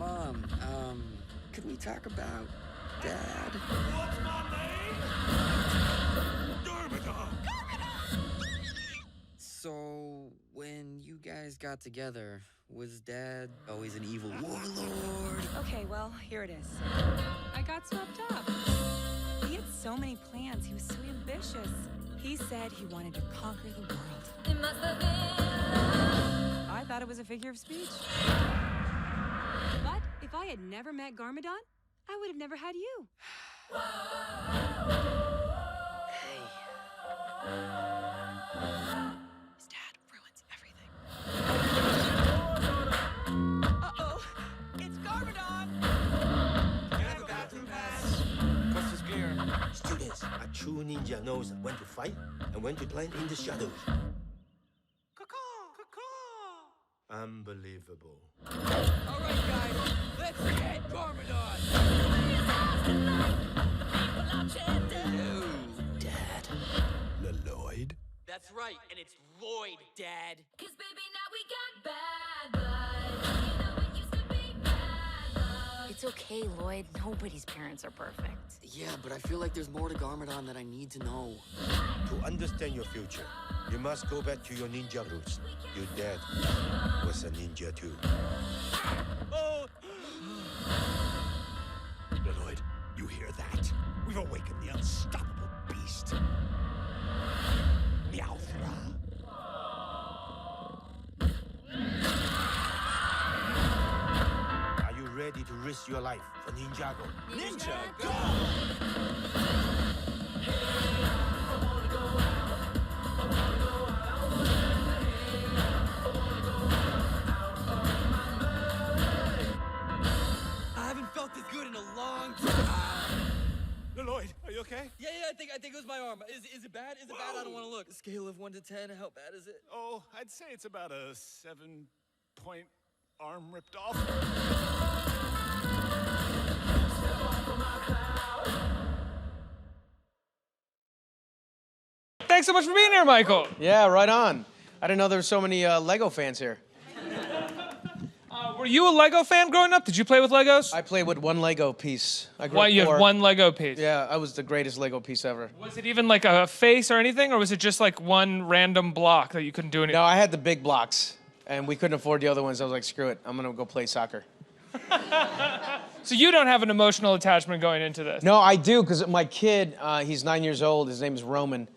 Mom, could we talk about Dad? What's my name? Garmadon! So, when you guys got together, was Dad always an evil warlord? Okay, well, here it is. I got swept up. He had so many plans. He was so ambitious. He said he wanted to conquer the world. It must have been love. I thought it was a figure of speech. But if I had never met Garmadon, I would have never had you. Hey. His dad ruins everything. Uh-oh, it's Garmadon! Can I have a bathroom pass? Cost is clear. Students, a true ninja knows when to fight and when to blend in the shadows. Unbelievable. All right, guys, let's get Garmadon. Dad. Lloyd? That's right, and it's Lloyd, Dad. 'Cause baby, now we got bad blood. You know it used to be bad blood. It's okay, Lloyd. Nobody's parents are perfect. Yeah, but I feel like there's more to Garmadon that I need to know. To understand your future, you must go back to your ninja roots. Your dad was a ninja too. Oh! Lloyd, you hear that? We've awakened the unstoppable beast. Meowthra. Are you ready to risk your life for Ninjago? Ninjago! I haven't felt this good in a long time. Lloyd, are you okay? Yeah, I think it was my arm. Is it bad? Is it bad? I don't want to look. Scale of 1 to 10, how bad is it? Oh, I'd say it's about a 7-point arm ripped off. Thanks so much for being here, Michael. Yeah, right on. I didn't know there were so many LEGO fans here. Were you a Lego fan growing up? Did you play with Legos? I played with one Lego piece. I grew Why, up you poor. have one Lego piece? Yeah, I was the greatest Lego piece ever. Was it even like a face or anything, or was it just like one random block that you couldn't do anything? No, I had the big blocks, and we couldn't afford the other ones. I was like, screw it, I'm gonna go play soccer. So you don't have an emotional attachment going into this? No, I do, because my kid, he's 9 years old. His name is Roman.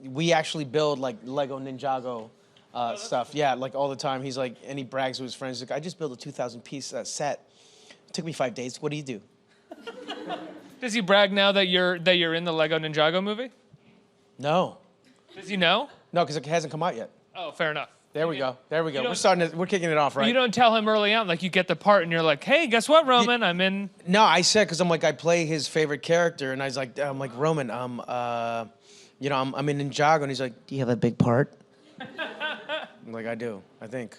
We actually build like LEGO Ninjago stuff. Yeah, like all the time. He's like, and he brags to his friends. He's like, I just built a 2,000 piece set. It took me 5 days. What do you do? Does he brag now that you're in the LEGO Ninjago movie? No. Does he know? No, because it hasn't come out yet. Oh, fair enough. There we go. There we go. don't- We're kicking it off, right? You don't tell him early on, like you get the part and you're like, hey, guess what, Roman? I'm in. No, I said, because I'm like, I play his favorite character, and I'm like, Roman, you know, I'm in Ninjago, and he's like, do you have a big part? I'm like, I do, I think.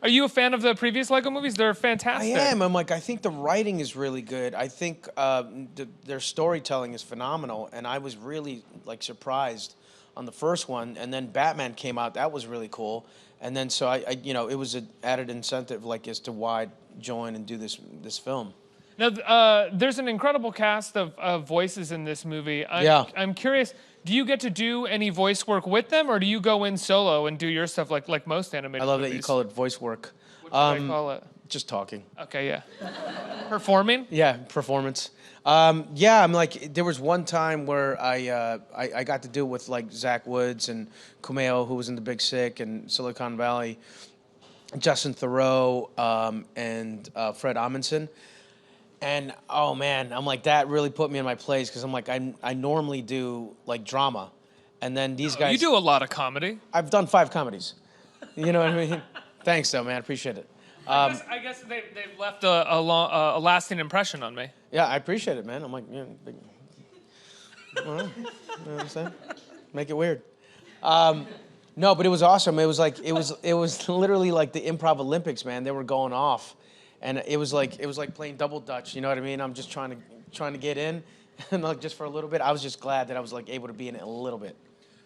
Are you a fan of the previous LEGO movies? They're fantastic. I am. I'm like, I think the writing is really good. I think their storytelling is phenomenal, and I was really like surprised on the first one, and then Batman came out. That was really cool, and then so I you know, it was an added incentive like as to why I'd join and do this film. Now, there's an incredible cast of voices in this movie. I'm curious, do you get to do any voice work with them, or do you go in solo and do your stuff like most animated I love movies? that you call it voice work. What do I call it? Just talking. Okay, yeah. Performing? Yeah, performance. Yeah, I'm like, there was one time where I got to do it with like Zach Woods and Kumail, who was in The Big Sick, and Silicon Valley, Justin Theroux, and Fred Amundsen. And oh man, I'm like, that really put me in my place, because I'm like, I normally do like drama, and then these guys. You do a lot of comedy. I've done 5 comedies. You know what I mean? Thanks, though, man. Appreciate it. I guess they've left a lasting impression on me. Yeah, I appreciate it, man. I'm like, yeah, big, well, you know what I'm saying? Make it weird. No, but it was awesome. It was like it was literally like the Improv Olympics, man. They were going off, and it was like playing double dutch. You know what I mean? I'm just trying to get in, and like just for a little bit. I was just glad that I was like able to be in it a little bit.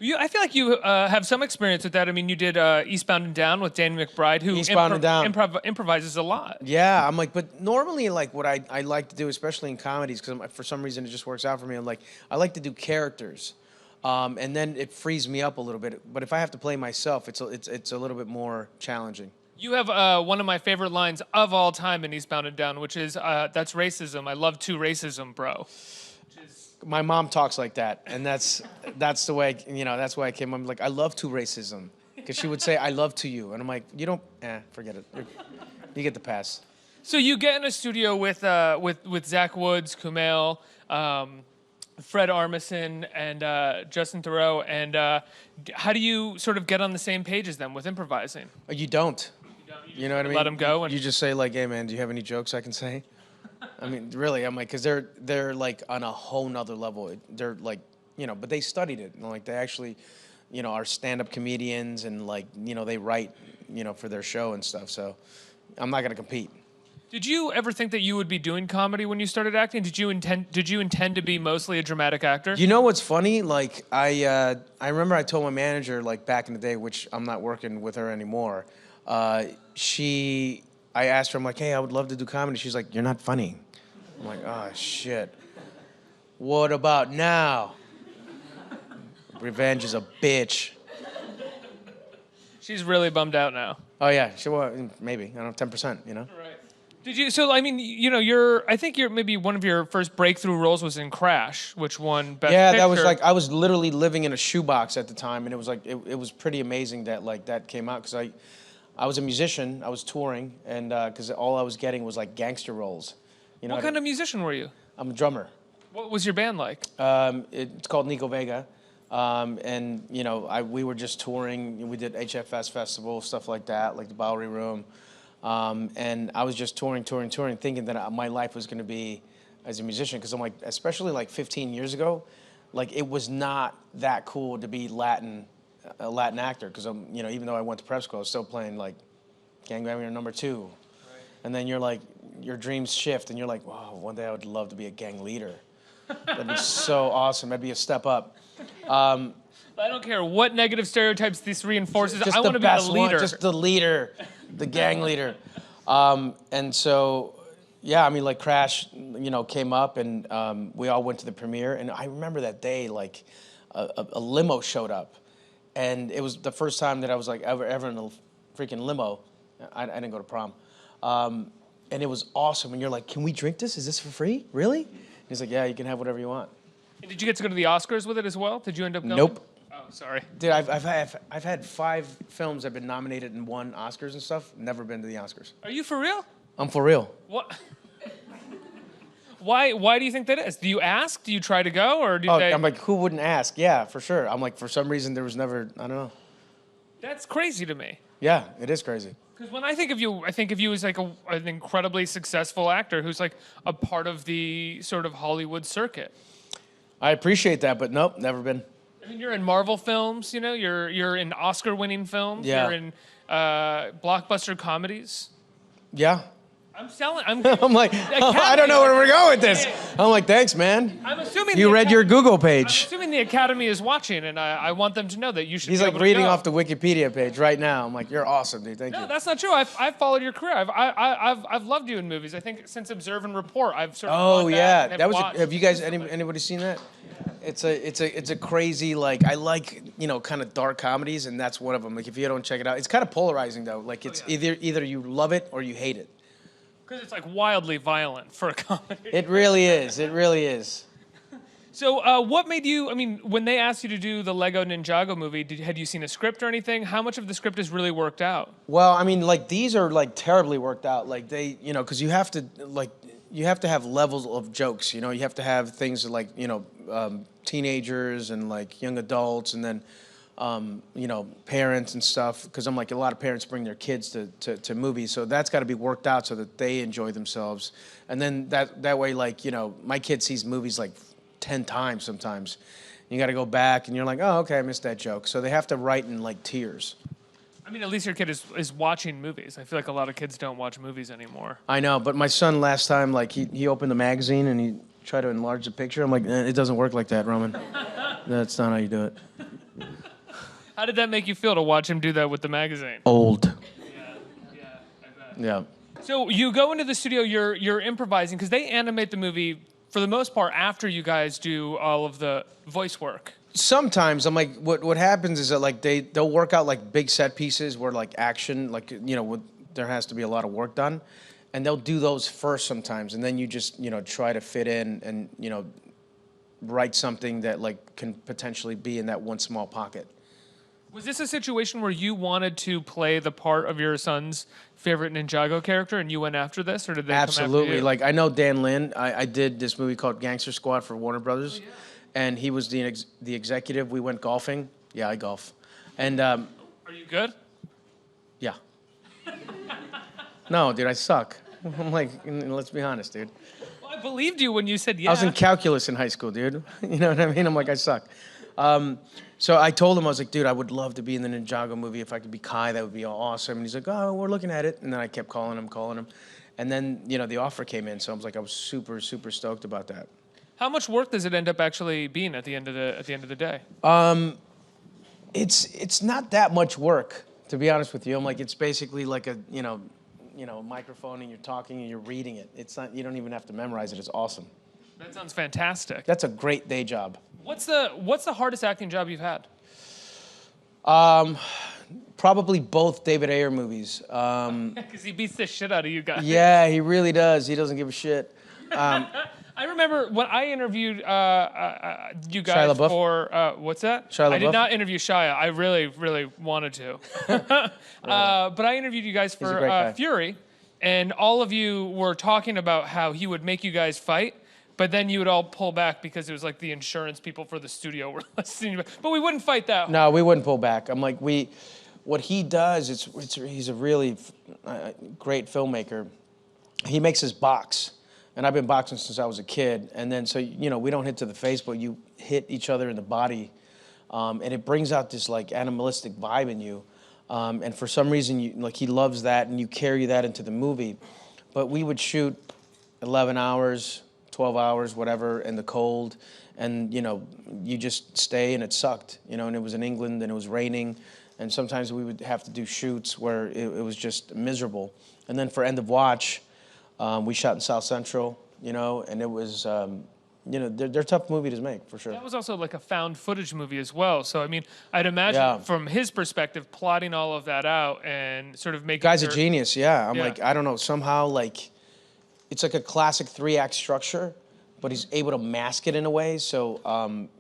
I feel like you have some experience with that. I mean, you did Eastbound and Down with Danny McBride, who Eastbound and Down. improvises a lot. Yeah, I'm like, but normally, like, what I like to do, especially in comedies, because for some reason it just works out for me. I'm like, I like to do characters, and then it frees me up a little bit. But if I have to play myself, it's a little bit more challenging. You have one of my favorite lines of all time in Eastbound and Down, which is, "That's racism. I love to racism, bro." My mom talks like that, and that's the way, that's why I came. I'm like, I love to racism, because she would say, I love to you, and I'm like, you don't, forget it. You get the pass. So you get in a studio with Zach Woods, Kumail, Fred Armisen, and Justin Theroux, and how do you sort of get on the same page as them with improvising? You don't. You know what I mean? Let them go, and you just say like, hey man, do you have any jokes I can say? I mean, really, I'm like, because they're like on a whole nother level. They're like, but they studied it. And like they actually, are stand-up comedians and like, they write, for their show and stuff. So I'm not gonna compete. Did you ever think that you would be doing comedy when you started acting? Did you intend to be mostly a dramatic actor? You know what's funny? Like I remember I told my manager like back in the day, which I'm not working with her anymore. I asked her, I'm like, hey, I would love to do comedy. She's like, you're not funny. I'm like, oh, shit. What about now? Revenge is a bitch. She's really bummed out now. Oh, yeah. Maybe. I don't know, 10%, Right. Did you, so, I mean, I think maybe one of your first breakthrough roles was in Crash, which won Best Picture. Yeah, that was like, I was literally living in a shoebox at the time, and it was like, it was pretty amazing that, like, that came out, because I was a musician, I was touring, and because all I was getting was like gangster roles. What kind of musician were you? I'm a drummer. What was your band like? It's called Nico Vega, and we were just touring. We did HFS Festival, stuff like that, like the Bowery Room, and I was just touring, thinking that my life was going to be as a musician, because I'm like, especially like 15 years ago, like it was not that cool to be a Latin actor, because I'm, even though I went to prep school, I was still playing like Gangbanger number 2. Right. And then you're like, your dreams shift, and you're like, wow, one day I would love to be a gang leader. That'd be so awesome. That'd be a step up. I don't care what negative stereotypes this reinforces. I want to be the leader. One, just the leader, the gang leader. And so, yeah, I mean, like Crash, came up, and we all went to the premiere. And I remember that day, like a limo showed up. And it was the first time that I was like ever in a freaking limo. I didn't go to prom. And it was awesome. And you're like, can we drink this? Is this for free? Really? And he's like, yeah, you can have whatever you want. And did you get to go to the Oscars with it as well? Did you end up going? Nope. Oh, sorry. Dude, I've had 5 films that have been nominated and won Oscars and stuff. Never been to the Oscars. Are you for real? I'm for real. What? Why do you think that is? Do you ask? Do you try to go, or do they? I'm like, who wouldn't ask? Yeah, for sure. I'm like, for some reason, there was never. I don't know. That's crazy to me. Yeah, it is crazy. Because when I think of you as like an incredibly successful actor who's like a part of the sort of Hollywood circuit. I appreciate that, but nope, never been. I mean, you're in Marvel films, you're in Oscar-winning films, yeah. You're in blockbuster comedies. Yeah. I'm like, I don't know where we're going with this. I'm like, thanks, man. I'm assuming you read your Google page. I'm assuming the Academy is watching, and I want them to know that you should. He's be like able to reading go. off the Wikipedia page right now. I'm like, you're awesome, dude. Thank you. No, that's not true. I've followed your career. I've loved you in movies. I think since Observe and Report, I've sort of. Oh yeah, that was. Have you guys anybody seen that? It's a crazy, like, I like, kind of dark comedies, and that's one of them. Like, if you don't check it out, it's kind of polarizing though. Like, it's either you love it or you hate it. Because it's like wildly violent for a comedy. It really is. It really is. So what made you, I mean, when they asked you to do the LEGO Ninjago movie, had you seen a script or anything? How much of the script is really worked out? Well, I mean, like, these are, like, terribly worked out. Like, they, because you have to have levels of jokes, You have to have things like, teenagers and, like, young adults, and then, parents and stuff, because I'm like, a lot of parents bring their kids to movies, so that's got to be worked out so that they enjoy themselves. And then that way, like, my kid sees movies like 10 times sometimes. You got to go back and you're like, oh, okay, I missed that joke. So they have to write in like tiers. I mean, at least your kid is watching movies. I feel like a lot of kids don't watch movies anymore. I know, but my son last time, like, he opened the magazine and he tried to enlarge the picture. I'm like, it doesn't work like that, Roman. That's not how you do it. How did that make you feel to watch him do that with the magazine? Old. Yeah, I bet. Yeah. So you go into the studio, you're improvising because they animate the movie for the most part after you guys do all of the voice work. Sometimes I'm like, what happens is that like they'll work out like big set pieces where like action, like there has to be a lot of work done, and they'll do those first sometimes, and then you just try to fit in and write something that like can potentially be in that one small pocket. Was this a situation where you wanted to play the part of your son's favorite Ninjago character and you went after this, or did they come Absolutely. after you? Like I know Dan Lin. I did this movie called Gangster Squad for Warner Brothers, and he was the executive. We went golfing. Yeah, I golf. And Are you good? yeah. No, dude, I suck. I'm like, let's be honest, dude. Well, I believed you when you said yeah. I was in calculus in high school, dude. You know what I mean? I'm like, I suck. So I told him, I was like, dude, I would love to be in the Ninjago movie. If I could be Kai, that would be awesome. And he's like, oh, we're looking at it. And then I kept calling him. And then, the offer came in. So I was like, I was super, super stoked about that. How much work does it end up actually being at the end of the day? It's not that much work, to be honest with you. I'm like, it's basically like a, microphone and you're talking and you're reading it. It's not, you don't even have to memorize it. It's awesome. That sounds fantastic. That's a great day job. What's the hardest acting job you've had? Probably both David Ayer movies. Because he beats the shit out of you guys. Yeah, he really does. He doesn't give a shit. I remember when I interviewed you Shia guys LaBeouf? for what's that? Shia I did LaBeouf? not interview Shia. I really, really wanted to. But I interviewed you guys a great for guy. Fury, and all of you were talking about how he would make you guys fight. But then you would all pull back because it was like the insurance people for the studio were listening. But we wouldn't fight that. No, we wouldn't pull back. I'm like, what he does, he's a really great filmmaker. He makes his box. And I've been boxing since I was a kid. And then, so, we don't hit to the face, but you hit each other in the body. And it brings out this like animalistic vibe in you. And for some reason, he loves that and you carry that into the movie. But we would shoot 11 hours, 12 hours, whatever, in the cold. And, you just stay and it sucked, and it was in England and it was raining. And sometimes we would have to do shoots where it was just miserable. And then for End of Watch, we shot in South Central, and it was, they're a tough movie to make, for sure. That was also like a found footage movie as well. So, I mean, I'd imagine from his perspective, plotting all of that out and sort of making Guy's a genius, yeah. I'm Yeah. like, I don't know, somehow, like, it's like a classic 3-act structure, but he's able to mask it in a way. So,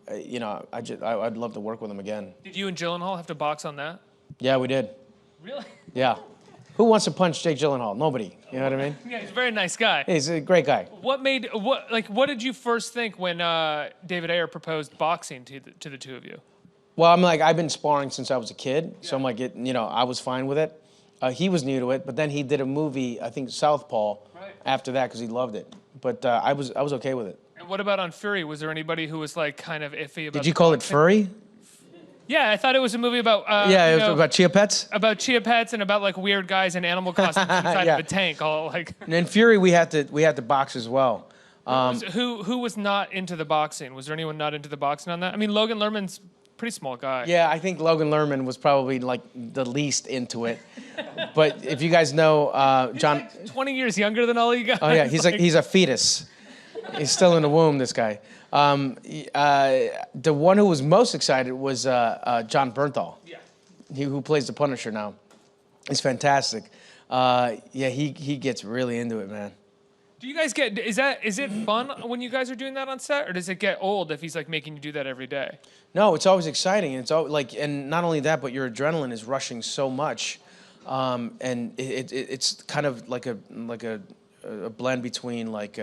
I'd love to work with him again. Did you and Gyllenhaal have to box on that? Yeah, we did. Really? Yeah. Who wants to punch Jake Gyllenhaal? Nobody. You know what I mean? Yeah, he's a very nice guy. He's a great guy. What did you first think when David Ayer proposed boxing to the two of you? Well, I'm like, I've been sparring since I was a kid, so I'm like, I was fine with it. He was new to it, but then he did a movie, I think Southpaw, after that because he loved it. But I was okay with it. And what about on Fury? Was there anybody who was like kind of iffy about? Did you call it furry? Yeah, I thought it was a movie about. It was about chia pets. About chia pets and about like weird guys in animal costumes inside of a tank, all like. And in Fury, we had to box as well. Who was not into the boxing? Was there anyone not into the boxing on that? I mean, Logan Lerman's a pretty small guy. Yeah, I think Logan Lerman was probably like the least into it. But if you guys know John, like 20 years younger than all of you guys. Oh yeah, he's a fetus. He's still in the womb. This guy. The one who was most excited was Jon Bernthal. Yeah. Who plays the Punisher now. He's fantastic. He gets really into it, man. Do you guys is it fun when you guys are doing that on set, or does it get old if he's like making you do that every day? No, it's always exciting. It's all like, and not only that, but your adrenaline is rushing so much, and it's kind of like a blend between like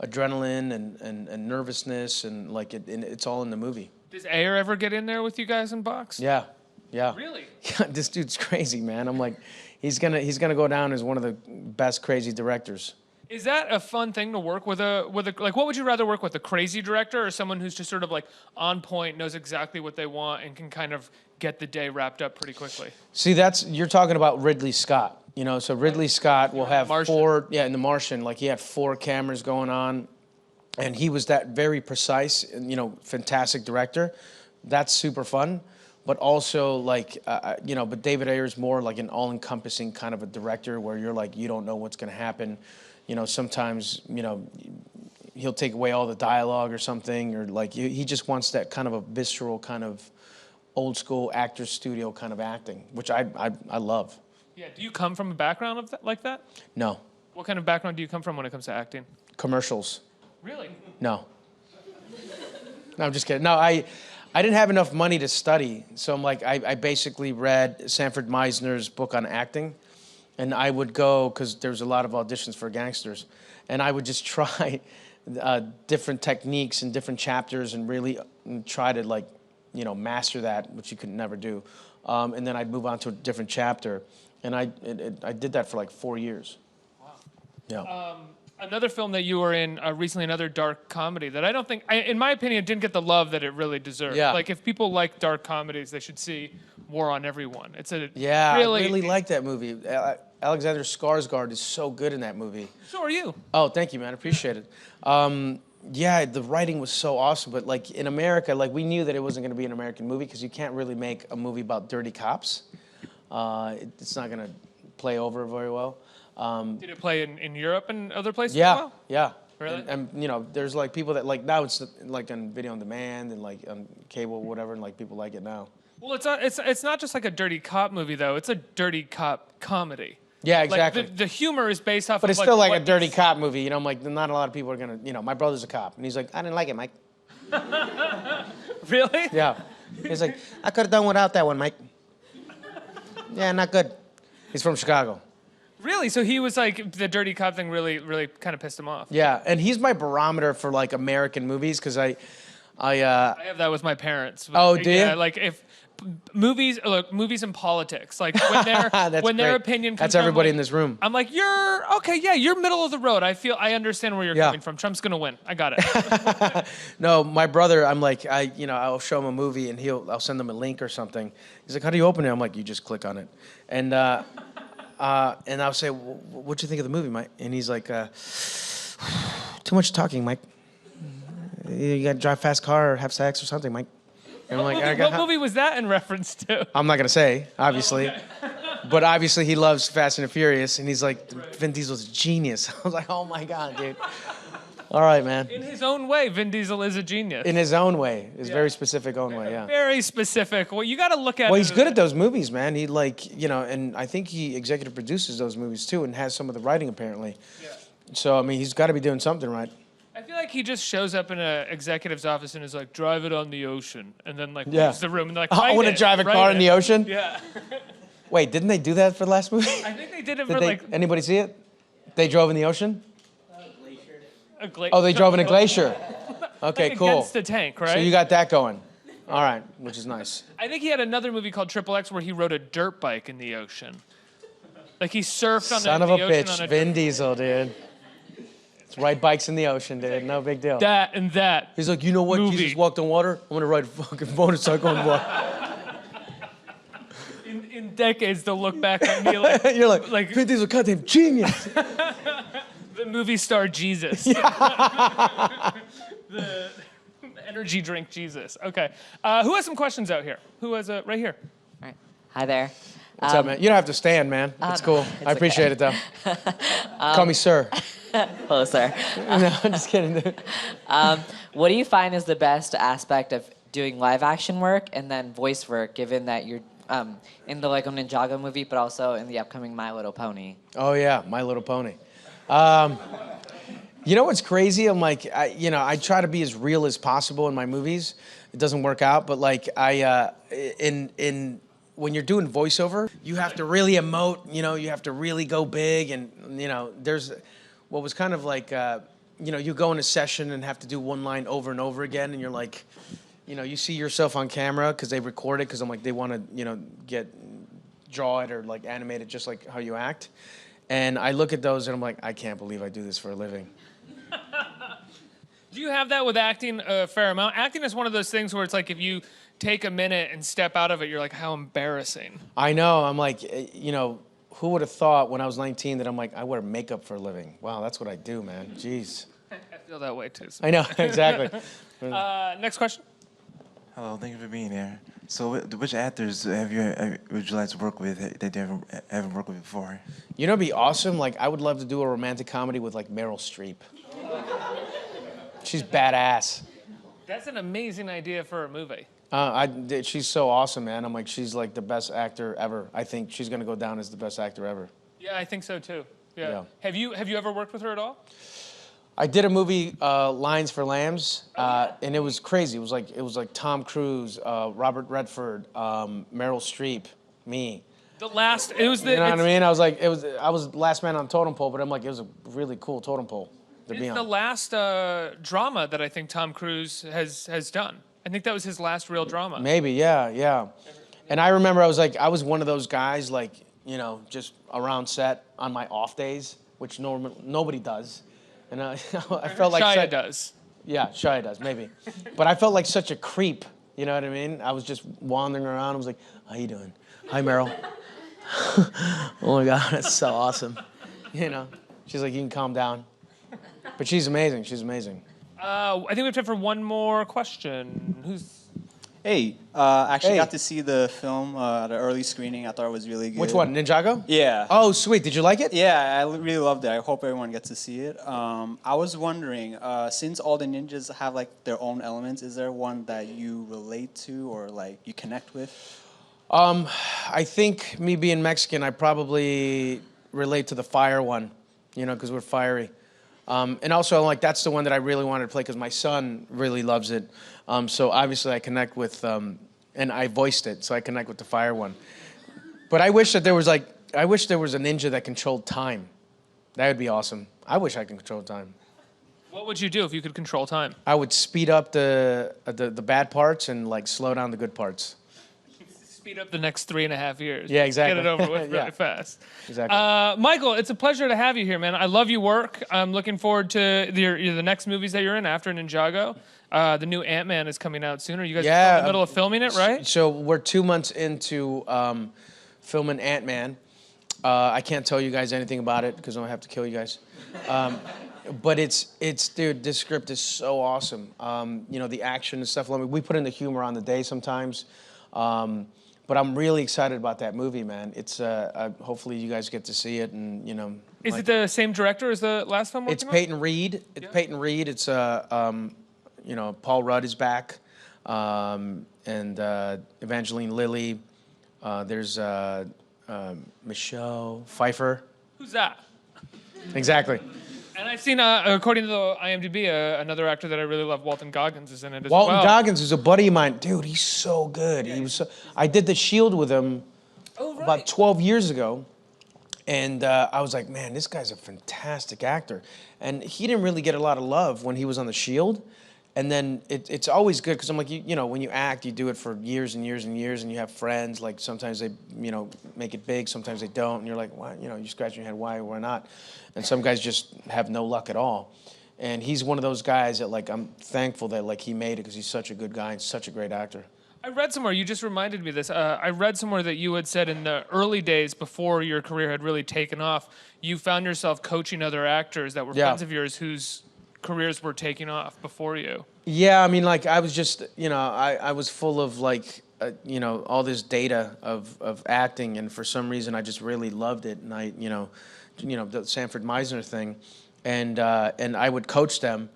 adrenaline and nervousness and like it's all in the movie. Does Ayer ever get in there with you guys and box? Yeah. Really? Yeah, this dude's crazy, man. I'm like, he's gonna go down as one of the best crazy directors. Is that a fun thing to work with a like? What would you rather work with, a crazy director or someone who's just sort of like on point, knows exactly what they want, and can kind of get the day wrapped up pretty quickly? See, you're talking about Ridley Scott. So Ridley Scott will have Martian. in The Martian, like he had 4 cameras going on, and he was that very precise and fantastic director. That's super fun. but also like but David Ayer is more like an all-encompassing kind of a director where you're like you don't know what's going to happen. Sometimes he'll take away all the dialogue or something, or like he just wants that kind of a visceral kind of old school actor studio kind of acting, which I love. Yeah. Do you come from a background of like that? No. What kind of background do you come from when it comes to acting? Commercials. Really? No. No, I'm just kidding. No, I didn't have enough money to study, so I'm like I basically read Sanford Meisner's book on acting, and I would go because there was a lot of auditions for gangsters, and I would just try different techniques and different chapters and really try to like master that, which you could never do, and then I'd move on to a different chapter, and I did that for like 4 years. Wow. Yeah. Another film that you were in recently, another dark comedy that I don't think, in my opinion, didn't get the love that it really deserved. Yeah. Like, if people like dark comedies, they should see War on Everyone. It's a I really like that movie. Alexander Skarsgård is so good in that movie. So are you. Oh, thank you, man. I appreciate it. The writing was so awesome, but like in America, like we knew that it wasn't going to be an American movie because you can't really make a movie about dirty cops. It's not going to play over very well. Did it play in Europe and other places Yeah, as well? yeah. Really? And there's like people that like now it's like on video on demand and like on cable, whatever, and like people like it now. Well, it's not just like a dirty cop movie though. It's a dirty cop comedy. Yeah, exactly. Like the humor is based off. But of it's still like a what dirty cop movie. I'm like, not a lot of people are gonna. My brother's a cop, and he's like, I didn't like it, Mike. Really? Yeah. He's like, I could have done without that one, Mike. Yeah, not good. He's from Chicago. Really? So he was like, the dirty cop thing really kind of pissed him off. Yeah, and he's my barometer for like American movies because I have that with my parents. Oh, do yeah, you? like if movies and politics, like when their opinion comes That's everybody from, in this room. I'm like, you're okay, yeah, you're middle of the road. I understand where you're coming from. Trump's gonna win. I got it. No, my brother, I'm like, I'll show him a movie and I'll send him a link or something. He's like, how do you open it? I'm like, you just click on it. And I'll say, what'd you think of the movie, Mike? And he's like, too much talking, Mike. You got to drive a fast car or have sex or something, Mike. And I'm like, what movie was that in reference to? I'm not going to say, obviously. Okay. But obviously he loves Fast and the Furious. And he's like, Vin Diesel's a genius. I was like, oh, my God, dude. All right, man. In his own way, Vin Diesel is a genius. In his own way. His very specific own way, yeah. Very specific. Well, you got to look at Well, he's good at those movies, man. He and I think he executive produces those movies too and has some of the writing apparently. Yeah. So, I mean, he's got to be doing something right. I feel like he just shows up in an executive's office and is like, drive it on the ocean. And then leaves the room and they're like, I want to drive a car in the ocean? Yeah. Wait, didn't they do that for the last movie? I think they did it for Anybody see it? They drove in the ocean? Oh, they drove in a glacier. Okay, cool. Against the tank, right? So you got that going. All right, which is nice. I think he had another movie called Triple X where he rode a dirt bike in the ocean. Like he surfed on Son of the a ocean bitch, on a Vin Diesel, dude. Let's ride bikes in the ocean, dude. No big deal. That and that. He's like, you know what? Movie. Jesus walked on water. I'm gonna ride a fucking motorcycle on water. In decades, they'll look back on me like you're like Vin Diesel, goddamn genius. The movie star Jesus. the energy drink Jesus. Okay. Who has some questions out here? Who has right here? All right. Hi there. What's up, man? You don't have to stand, man. It's cool. I appreciate it, though. Call me sir. Hello, sir. No, I'm just kidding, dude. What do you find is the best aspect of doing live action work and then voice work, given that you're in the LEGO Ninjago movie, but also in the upcoming My Little Pony? Oh, yeah, My Little Pony. You know what's crazy? I'm like, I try to be as real as possible in my movies. It doesn't work out, but like when you're doing voiceover, you have to really emote. You have to really go big, and there's what was kind of like, you go in a session and have to do one line over and over again, and you're like, you see yourself on camera because they record it because I'm like they want to draw it or like animate it just like how you act. And I look at those and I'm like, I can't believe I do this for a living. Do you have that with acting a fair amount? Acting is one of those things where it's like if you take a minute and step out of it, you're like, how embarrassing. I know. I'm like, who would have thought when I was 19 that I'm like, I wear makeup for a living? Wow, that's what I do, man. Jeez. I feel that way too. I know, exactly. Next question. Hello, thank you for being here. So, which actors would you like to work with that you haven't worked with before? You know, it'd be awesome. Like, I would love to do a romantic comedy with like Meryl Streep. She's badass. That's an amazing idea for a movie. She's so awesome, man. I'm like, she's like the best actor ever. I think she's gonna go down as the best actor ever. Yeah, I think so too. Yeah. Yeah. Have you ever worked with her at all? I did a movie, Lions for Lambs, and it was crazy. It was like Tom Cruise, Robert Redford, Meryl Streep, me. You know what I mean? I was last man on the totem pole, but I'm like, it was a really cool totem pole to be on. It's the last drama that I think Tom Cruise has done. I think that was his last real drama. Maybe, yeah. And I remember I was one of those guys, like, you know, just around set on my off days, which nobody does. And I felt like Shia does. Yeah, Shia does, maybe. But I felt like such a creep, you know what I mean? I was just wandering around. I was like, how you doing? Hi, Meryl. Oh my God, that's so awesome. You know, she's like, you can calm down. But she's amazing, I think we have time for one more question. Hey, actually got to see the film at an early screening. I thought it was really good. Which one, Ninjago? Yeah. Oh, sweet. Did you like it? Yeah, I really loved it. I hope everyone gets to see it. I was wondering, since all the ninjas have like their own elements, is there one that you relate to or like you connect with? I think me being Mexican, I probably relate to the fire one, you know, because we're fiery. And also, like, that's the one that I really wanted to play because my son really loves it. So obviously I connect with, and I voiced it, so I connect with the fire one. But I wish that there was a ninja that controlled time. That would be awesome. I wish I could control time. What would you do if you could control time? I would speed up the bad parts and like slow down the good parts. Speed up the next 3.5 years. Yeah, exactly. Get it over with Yeah. really fast. Exactly. Michael, it's a pleasure to have you here, man. I love your work. I'm looking forward to the next movies that you're in after Ninjago. The new Ant-Man is coming out soon. Are you guys in the middle of filming it, right? So we're 2 months into filming Ant-Man. I can't tell you guys anything about it because I have to kill you guys. But dude, this script is so awesome. You know, the action and stuff. We put in the humor on the day sometimes. But I'm really excited about that movie, man. It's hopefully you guys get to see it, and you know. Is it the same director as the last film? It's Peyton Reed. It's Peyton Reed. It's you know, Paul Rudd is back, and Evangeline Lilly. There's Michelle Pfeiffer. Who's that? Exactly. And I've seen, according to the IMDb, another actor that I really love, Walton Goggins, is in it as well. Walton Goggins is a buddy of mine. Dude, he's so good. Yeah. I did The Shield with him about 12 years ago. And I was like, man, this guy's a fantastic actor. And he didn't really get a lot of love when he was on The Shield. And then it's always good because I'm like, you know, when you act, you do it for years and years and years, and you have friends. Like sometimes they, you know, make it big, sometimes they don't, and you're like, why? You know, you scratch your head, why not? And some guys just have no luck at all. And he's one of those guys that like I'm thankful that like he made it because he's such a good guy and such a great actor. I read somewhere, you just reminded me of this. I read somewhere that you had said in the early days before your career had really taken off, you found yourself coaching other actors that were friends of yours whose careers were taking off before you. Yeah, I mean, like I was just, you know, I was full of like, you know, all this data of acting, and for some reason I just really loved it, and I, you know, the Sanford Meisner thing, and I would coach them,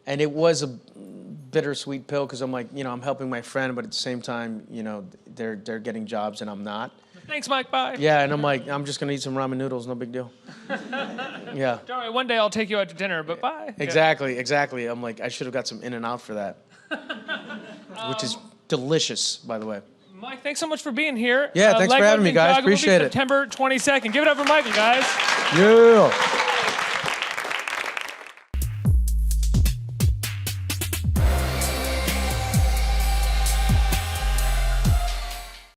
and it was a bittersweet pill because I'm like, you know, I'm helping my friend, but at the same time, you know, they're getting jobs and I'm not. Thanks, Mike. Bye. Yeah, and I'm like, I'm just gonna eat some ramen noodles, no big deal. Yeah. Don't worry, one day I'll take you out to dinner, but bye. Exactly. I'm like, I should have got some In-N-Out for that, which is delicious, by the way. Mike, thanks so much for being here. Yeah, thanks for having me, guys. Appreciate it. September 22nd. Give it up for Michael, guys. Yeah.